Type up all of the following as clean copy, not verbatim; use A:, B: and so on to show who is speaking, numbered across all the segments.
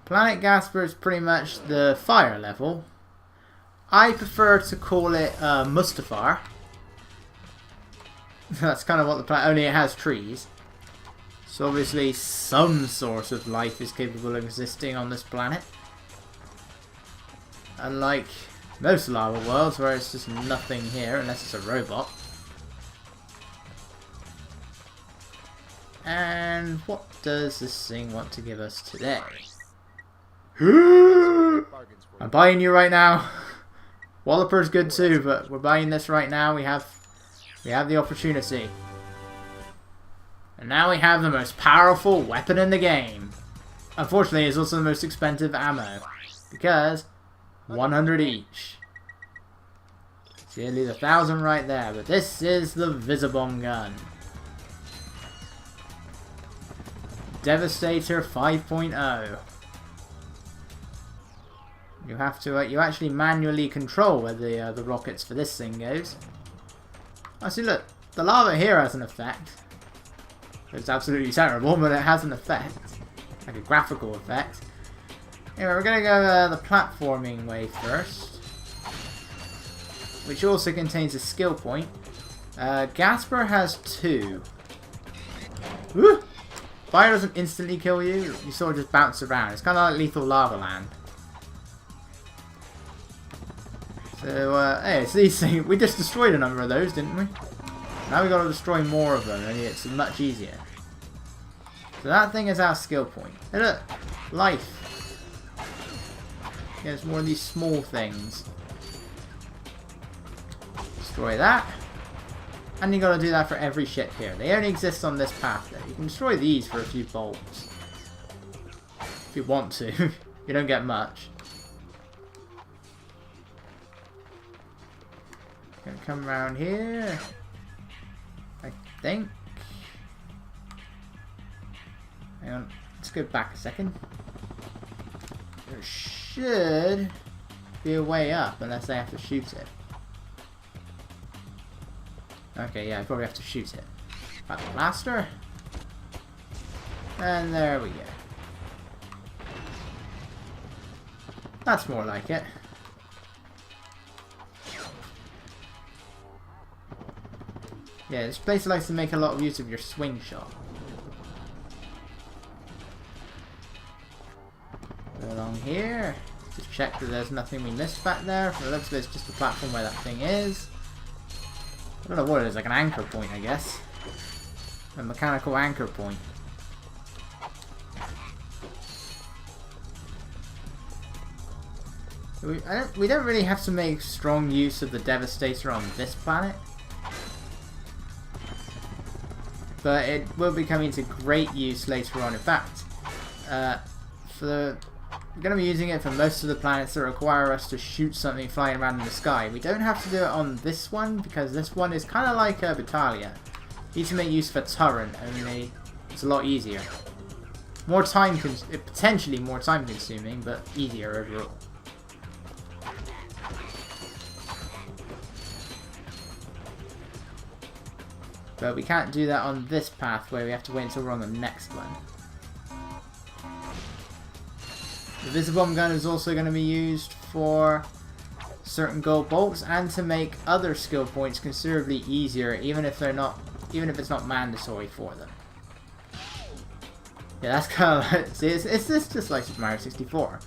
A: Planet Gasper is pretty much the fire level. I prefer to call it Mustafar. That's kind of what the planet... Only it has trees. So obviously some sort of life is capable of existing on this planet. Unlike most lava worlds where it's just nothing here unless it's a robot. And what does this thing want to give us today? I'm buying you right now. Walloper's good too, but we're buying this right now. We have the opportunity. And now we have the most powerful weapon in the game. Unfortunately, it's also the most expensive ammo. Because 100 each. See, I leave 1,000 right there. But this is the Visibomb gun. Devastator 5.0. You have to, you actually manually control where the rockets for this thing goes. Oh, see, look, the lava here has an effect. It's absolutely terrible, but it has an effect, like a graphical effect. Anyway, we're gonna go the platforming way first, which also contains a skill point. Gasper has 2. Woo! Fire doesn't instantly kill you; you sort of just bounce around. It's kind of like Lethal Lava Land. So, hey, it's these things. We just destroyed a number of those, didn't we? Now we got to destroy more of them, and it's much easier. So that thing is our skill point. Hey, look, life. Yeah, it's more of these small things. Destroy that, and you got to do that for every ship here. They only exist on this path, though. You can destroy these for a few bolts if you want to. You don't get much. Gonna come around here, I think. Hang on, let's go back a second. There should be a way up, unless I have to shoot it. Okay, yeah, I probably have to shoot it. Got the blaster. And there we go. That's more like it. Yeah, this place likes to make a lot of use of your swing shot. Go along here. Just check that there's nothing we missed back there. For the looks of it, it's just the platform where that thing is. I don't know what it is, like an anchor point, I guess. A mechanical anchor point. We don't really have to make strong use of the Devastator on this planet. But it will be coming to great use later on. In fact, we're going to be using it for most of the planets that require us to shoot something flying around in the sky. We don't have to do it on this one, because this one is kind of like Battaglia. You need to make use of a turret, only it's a lot easier. More time, potentially more time consuming, but easier overall. But we can't do that on this path where we have to wait until we're on the next one. The Visibomb gun is also going to be used for certain gold bolts and to make other skill points considerably easier, even if it's not mandatory for them. Yeah, that's kind of like, see, it's just like Super Mario 64,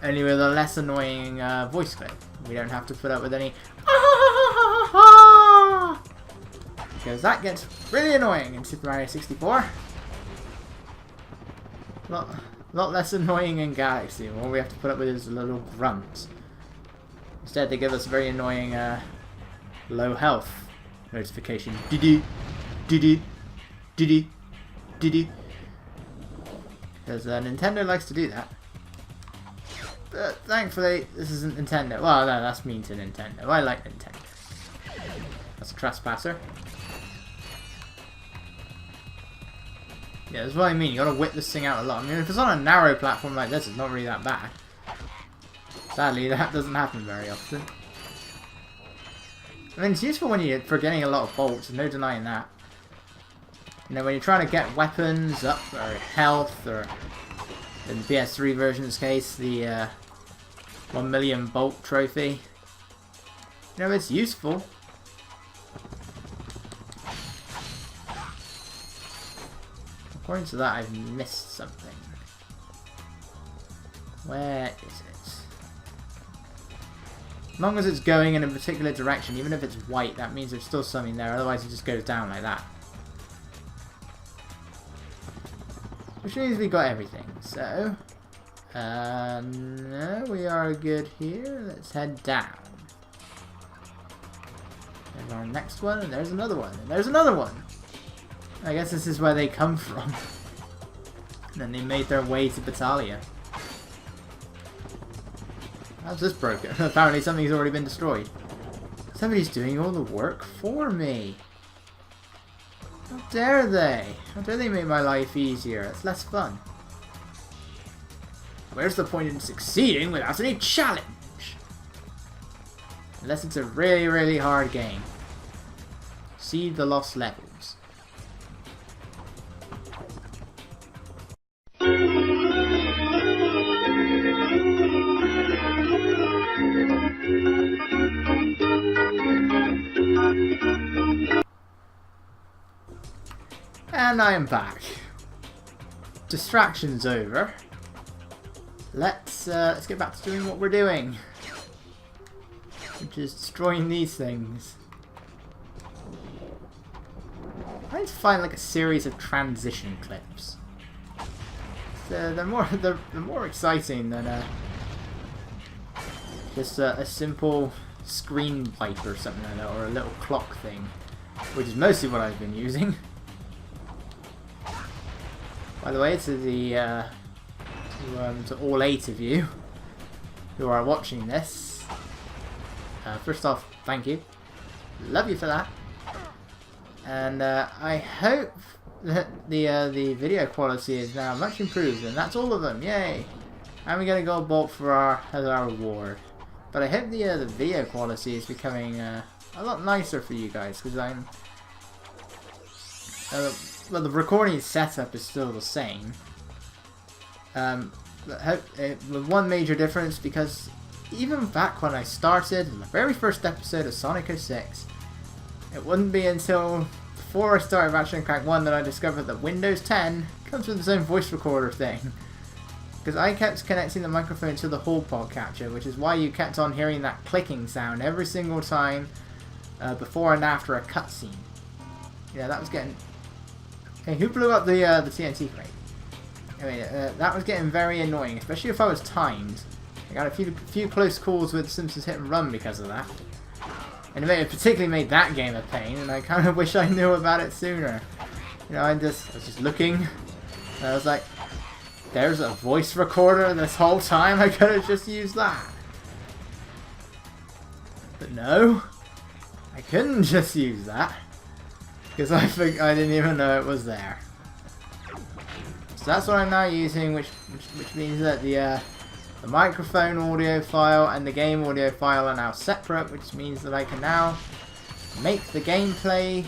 A: only with a less annoying voice clip. We don't have to put up with any because that gets really annoying in Super Mario 64. Lot less annoying in Galaxy. All we have to put up with is a little grunt. Instead, they give us a very annoying low health notification. Diddy, diddy, diddy, diddy. Because Nintendo likes to do that. But thankfully, this isn't Nintendo. Well, no, that's mean to Nintendo. I like Nintendo. That's a trespasser. Yeah, that's what I mean. You gotta whip this thing out a lot. I mean, if it's on a narrow platform like this, it's not really that bad. Sadly, that doesn't happen very often. I mean, it's useful when for getting a lot of bolts. There's no denying that. You know, when you're trying to get weapons up or health or In the PS3 version's case, the 1 million bolt trophy. You know, it's useful. According to that, I've missed something. Where is it? As long as it's going in a particular direction, even if it's white, that means there's still something there. Otherwise, it just goes down like that. Which means we got everything. So, no, we are good here. Let's head down. There's our next one, and there's another one, and there's another one. I guess this is where they come from. And then they made their way to Battalia. How's this broken? Apparently something's already been destroyed. Somebody's doing all the work for me. How dare they? How dare they make my life easier? It's less fun. Where's the point in succeeding without any challenge? Unless it's a really, really hard game. See the lost levels. And I am back. Distraction's over. Let's get back to doing what we're doing, which is destroying these things. I need to find like a series of transition clips. They're more exciting than just a simple screen wipe or something like that, or a little clock thing, which is mostly what I've been using. By the way, to the to all 8 of you who are watching this, first off, thank you, love you for that, and I hope that the video quality is now much improved, and that's all of them, yay! And we got a gold bolt for as our reward. But I hope the video quality is becoming a lot nicer for you guys, because I'm well, the recording setup is still the same. But with one major difference, because even back when I started, in the very first episode of Sonic 06, it wouldn't be until before I started Ratchet Clank 1 that I discovered that Windows 10 comes with its own voice recorder thing. Because I kept connecting the microphone to the HallPod capture, which is why you kept on hearing that clicking sound every single time before and after a cutscene. Yeah, that was getting... Hey, who blew up the TNT crate? I mean, that was getting very annoying, especially if I was timed. I got a few close calls with Simpsons Hit and Run because of that. And it particularly made that game a pain, and I kind of wish I knew about it sooner. You know, I was just looking, and I was like, there's a voice recorder this whole time, I could have just used that. But no, I couldn't just use that. Because I didn't even know it was there. So that's what I'm now using, which means that the microphone audio file and the game audio file are now separate, which means that I can now make the gameplay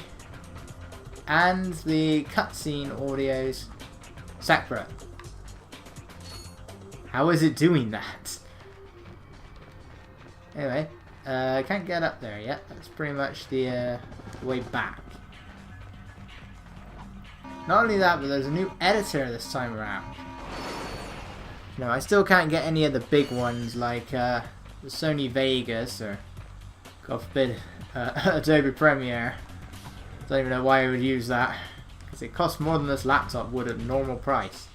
A: and the cutscene audios separate. How is it doing that? Anyway, I can't get up there yet. That's pretty much the way back. Not only that, but there's a new editor this time around. No, I still can't get any of the big ones like the Sony Vegas or, God forbid, Adobe Premiere. Don't even know why I would use that, because it costs more than this laptop would at normal price.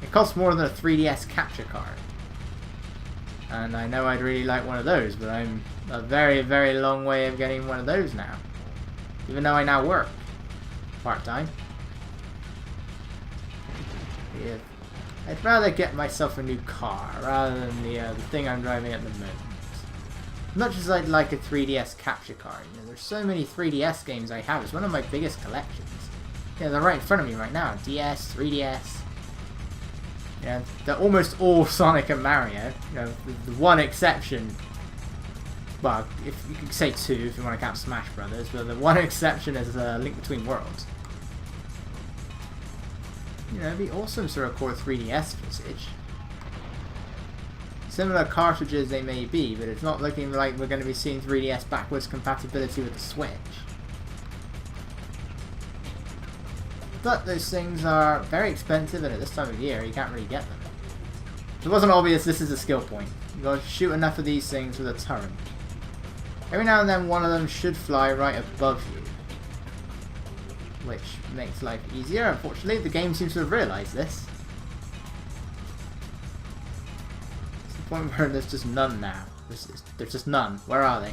A: It costs more than a 3DS capture card. And I know I'd really like one of those, but I'm a very, very long way of getting one of those now. Even though I now work part-time. Yeah. I'd rather get myself a new car rather than the thing I'm driving at the moment. As much as I'd like a 3DS capture card, you know, there's so many 3DS games I have. It's one of my biggest collections. Yeah, they're right in front of me right now. DS, 3DS. You know, they're almost all Sonic and Mario. You know, the one exception. Well, if you could say 2 if you want to count Smash Brothers, but the one exception is Link Between Worlds. you know, it'd be awesome to record 3DS footage. Similar cartridges they may be, but it's not looking like we're going to be seeing 3DS backwards compatibility with the Switch. But those things are very expensive, and at this time of year, you can't really get them. If it wasn't obvious, this is a skill point. You've got to shoot enough of these things with a turret. Every now and then, one of them should fly right above you, which makes life easier. Unfortunately, the game seems to have realised this. It's the point where there's just none now. There's just none. Where are they?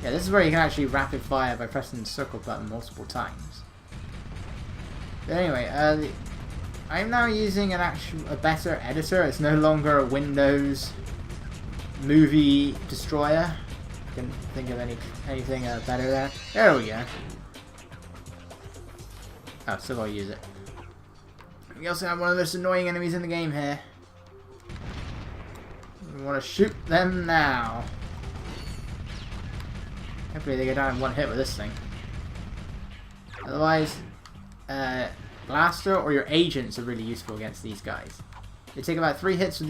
A: Yeah, this is where you can actually rapid fire by pressing the circle button multiple times. But anyway, I'm now using a better editor. It's no longer a Windows movie destroyer. I couldn't think of anything better there. There we go. Oh, still gotta use it. We also have one of the most annoying enemies in the game here. We want to shoot them now. Hopefully they go down in one hit with this thing. Otherwise, Blaster or your agents are really useful against these guys. They take about 3 hits with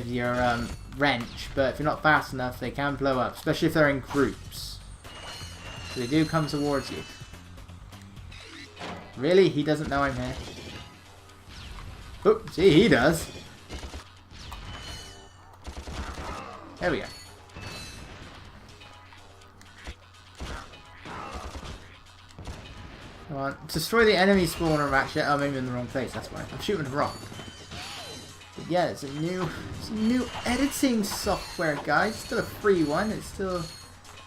A: your wrench, but if you're not fast enough, they can blow up, especially if they're in groups. So they do come towards you. Really? He doesn't know I'm here? Oh, see, he does. There we go. Come on. Destroy the enemy spawner, Ratchet. Oh, maybe in the wrong place, that's why. I'm shooting a rock. But yeah, it's a new editing software, guys. Still a free one. It's still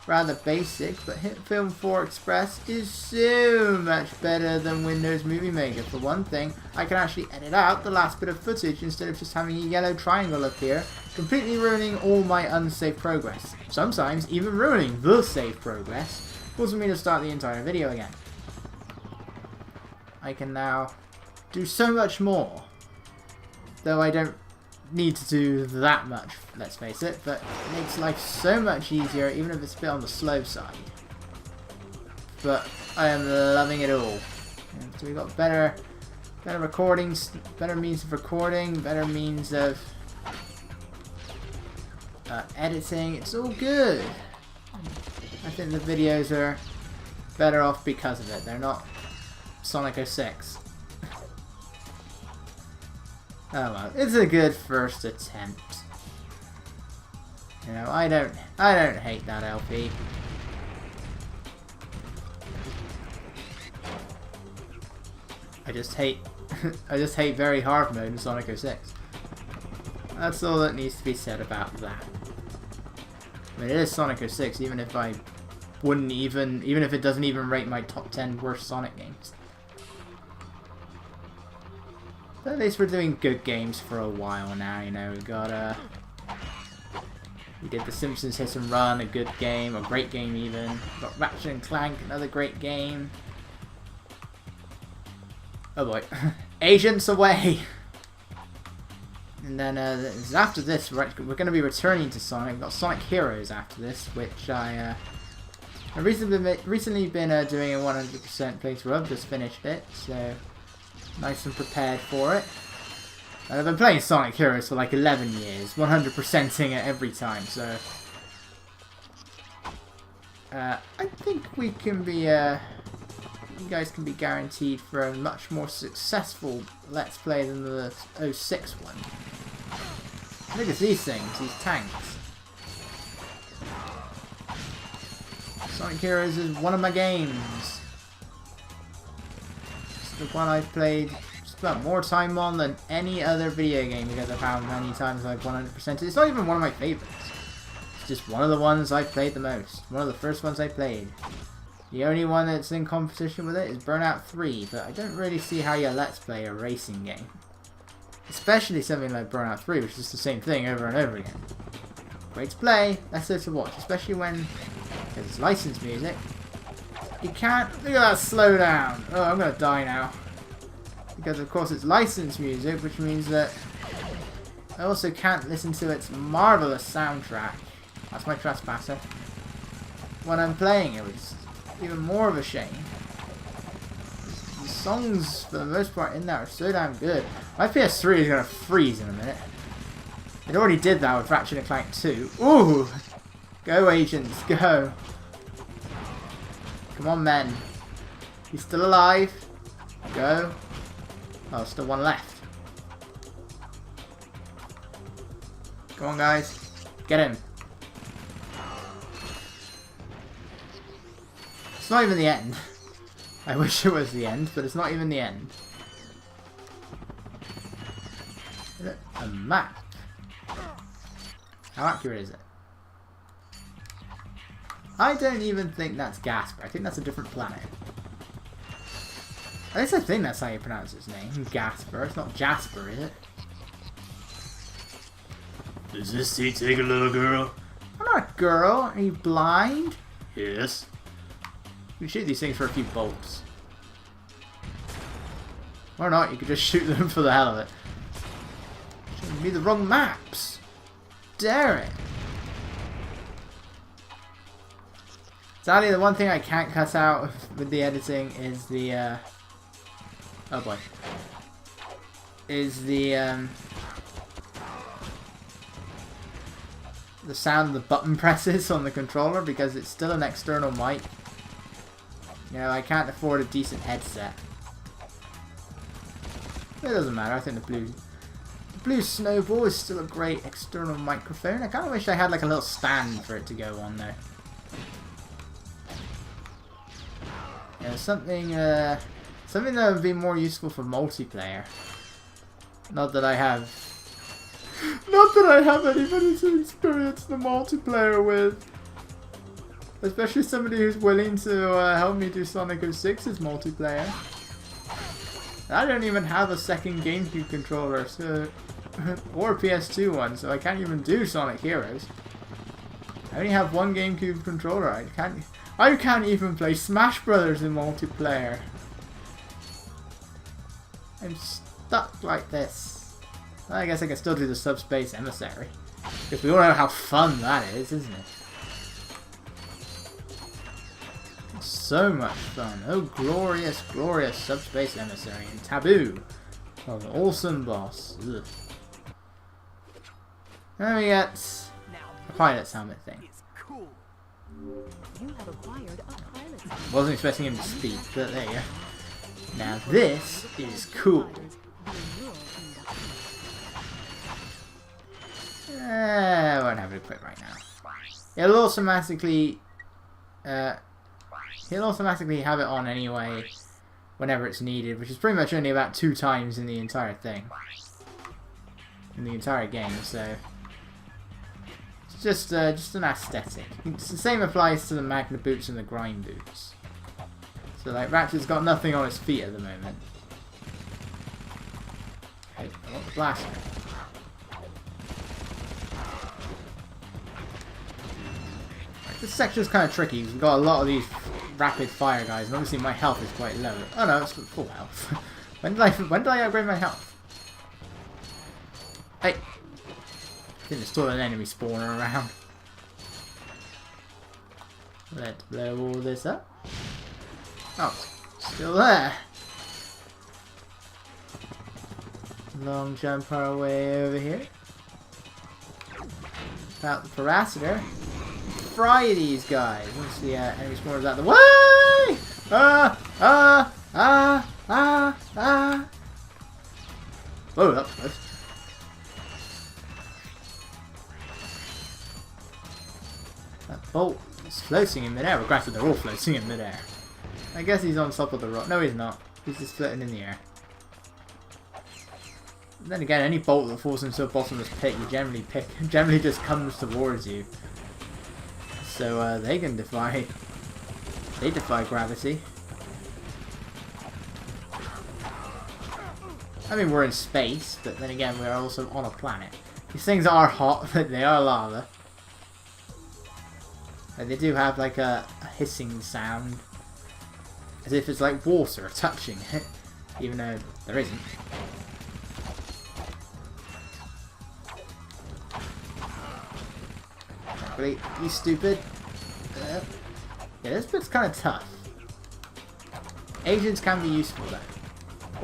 A: rather basic, but Film 4 Express is so much better than Windows Movie Maker. For one thing, I can actually edit out the last bit of footage instead of just having a yellow triangle appear, completely ruining all my unsafe progress. Sometimes even ruining the safe progress, causing me to start the entire video again. I can now do so much more, though I don't need to do that much, let's face it, but it makes life so much easier, even if it's a bit on the slow side. But I am loving it all. And so we've got better recordings, better means of recording, better means of editing. It's all good. I think the videos are better off because of it. They're not Sonic 06. Oh well, it's a good first attempt. You know, I don't hate that LP. I just hate very hard mode in Sonic 06. That's all that needs to be said about that. I mean, it is Sonic 06, even if I wouldn't even if it doesn't even rate my top 10 worst Sonic games. But at least we're doing good games for a while now, you know. We did The Simpsons Hit and Run, a good game, a great game even. We got Ratchet Clank, another great game. Oh boy. Agents away! And then after this, we're going to be returning to Sonic. We've got Sonic Heroes after this, which I've recently been doing a 100% playthrough. I've just finished it, so nice and prepared for it. And I've been playing Sonic Heroes for like 11 years, 100%ing it every time, so I think we can be, you guys can be guaranteed for a much more successful Let's Play than the 06 one. Look at these things, these tanks. Sonic Heroes is one of my games. The one I've played spent more time on than any other video game because of how many times I've 100%ed. It's not even one of my favorites. It's just one of the ones I've played the most. One of the first ones I played. The only one that's in competition with it is Burnout 3, but I don't really see how you let's play a racing game. Especially something like Burnout 3, which is the same thing over and over again. Great to play, lesser to watch, especially when it's licensed music. You can't... Look at that slow down. Oh, I'm going to die now. Because of course it's licensed music, which means that I also can't listen to its marvellous soundtrack. That's my trespasser. When I'm playing it, which is even more of a shame. songs, for the most part, in there are so damn good. My PS3 is going to freeze in a minute. It already did that with Ratchet Clank 2. Ooh! Go, agents, go! Come on, men. He's still alive. Go. Oh, still one left. Come on, guys. Get him. It's not even the end. I wish it was the end, but it's not even the end. Is it a map? How accurate is it? I don't even think that's Gasper. I think that's a different planet. At least I think that's how you pronounce his name. Gasper. It's not Jasper, is it?
B: Does this seat take a little girl?
A: I'm not a girl. Are you blind?
B: Yes.
A: You shoot these things for a few bolts. Or not, you could just shoot them for the hell of it. Showing me the wrong maps. Dare it. Sadly, the one thing I can't cut out with the editing is the, oh boy. Is the sound of the button presses on the controller, because it's still an external mic. You know, I can't afford a decent headset. It doesn't matter, I think the blue snowball is still a great external microphone. I kind of wish I had like a little stand for it to go on there. Yeah, something that would be more useful for multiplayer. Not that I have anybody to experience the multiplayer with. Especially somebody who's willing to help me do Sonic 06's multiplayer. I don't even have a second GameCube controller, so or a PS2 one, so I can't even do Sonic Heroes. I only have one GameCube controller. I can't even play Smash Brothers in multiplayer. I'm stuck like this. Well, I guess I can still do the Subspace Emissary, because we all know how fun that is, isn't it? It's so much fun. Oh, glorious, glorious Subspace Emissary and Taboo. Oh, an awesome boss. Ugh. Then we get a pilot's helmet thing.
C: You have acquired a pilot's helmet.
A: Wasn't expecting him to speak, but there you go. Now this is cool. I won't have it equipped right now. It'll automatically have it on anyway whenever it's needed, which is pretty much only about 2 times in the entire thing. In the entire game, so it's just an aesthetic. It's the same applies to the Magna boots and the Grind boots. So like Ratchet's got nothing on his feet at the moment. Hey, I want the blaster. This section's kind of tricky because we've got a lot of these rapid fire guys, and obviously my health is quite low. Oh no, it's full health. when did I upgrade my health? Hey! I think there's still an enemy spawner around. Let's blow all this up. Oh, still there. Long jump our way over here. About the paraceter. Fry these guys. Once the enemy spawners out of the way! Whoa, that was close. That bolt is floating in midair. Well, granted, they're all floating in midair. I guess he's on top of the rock. No, he's not. He's just floating in the air. And then again, any bolt that falls into a bottomless pit, you generally just comes towards you. So they can defy gravity. I mean, we're in space, but then again, we're also on a planet. These things are hot, but they are lava. And they do have like a hissing sound, as if it's like water touching it, even though there isn't. Really, you stupid. Yeah, this bit's kind of tough. Agents can be useful though.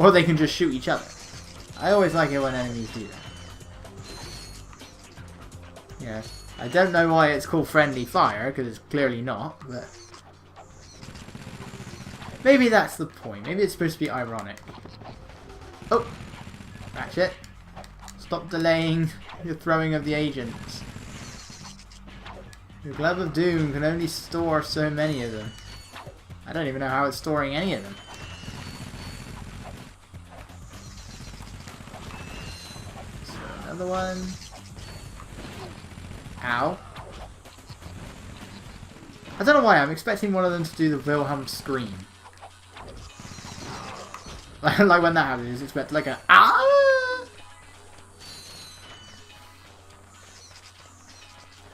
A: Or they can just shoot each other. I always like it when enemies do that. Yeah, I don't know why it's called friendly fire, because it's clearly not, but... maybe that's the point. Maybe it's supposed to be ironic. Oh! Ratchet. Stop delaying the throwing of the agents. The Glove of Doom can only store so many of them. I don't even know how it's storing any of them. So another one. Ow. I don't know why, I'm expecting one of them to do the Wilhelm scream. Like when that happens, you expect like a ah!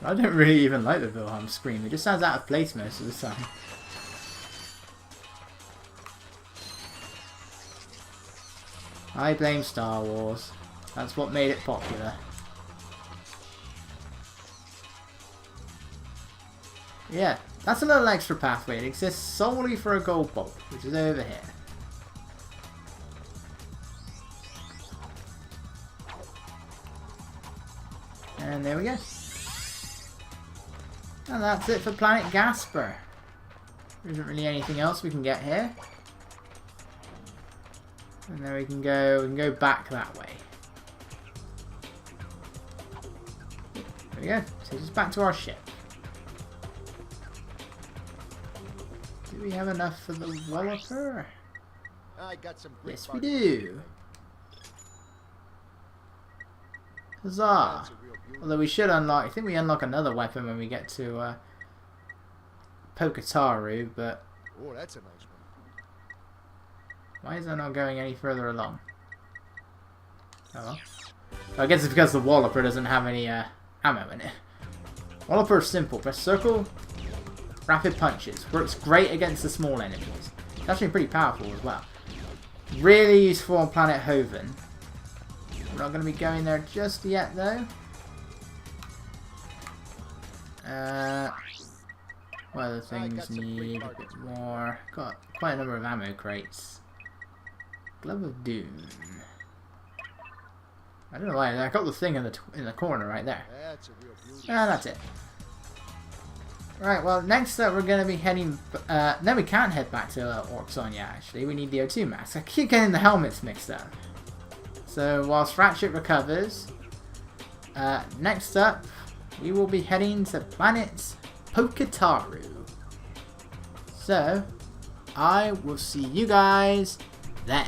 A: I don't really even like the Wilhelm scream, it just sounds out of place most of the time. I blame Star Wars. That's what made it popular. Yeah, that's a little extra pathway. It exists solely for a gold bolt, which is over here. And there we go. And that's it for Planet Gasper. There isn't really anything else we can get here. And then we can go back that way. There we go. Takes us back to our ship. Do we have enough for the Walloper?
D: I got some
A: Yes, we do. Huzzah! Although we should unlock, I think we unlock another weapon when we get to Pokataru, but
D: Oh, that's a nice one.
A: why is that not going any further along? Oh well. I guess it's because the Walloper doesn't have any ammo in it. Walloper is simple. Press circle, rapid punches. Works great against the small enemies. It's actually pretty powerful as well. Really useful on Planet Hoven. We're not going to be going there just yet though. What other things need a bit more? Got quite a number of ammo crates. Glove of Doom. I don't know why. I got the thing in the corner right there.
D: That's a real beauty.
A: Ah, that's it. Right. Well, next up we're going to be heading. No, we can't head back to Orksonia. Actually, we need the O2 mask. I keep getting the helmets mixed up. So whilst Ratchet recovers, next up we will be heading to planet Pokataru. So I will see you guys then.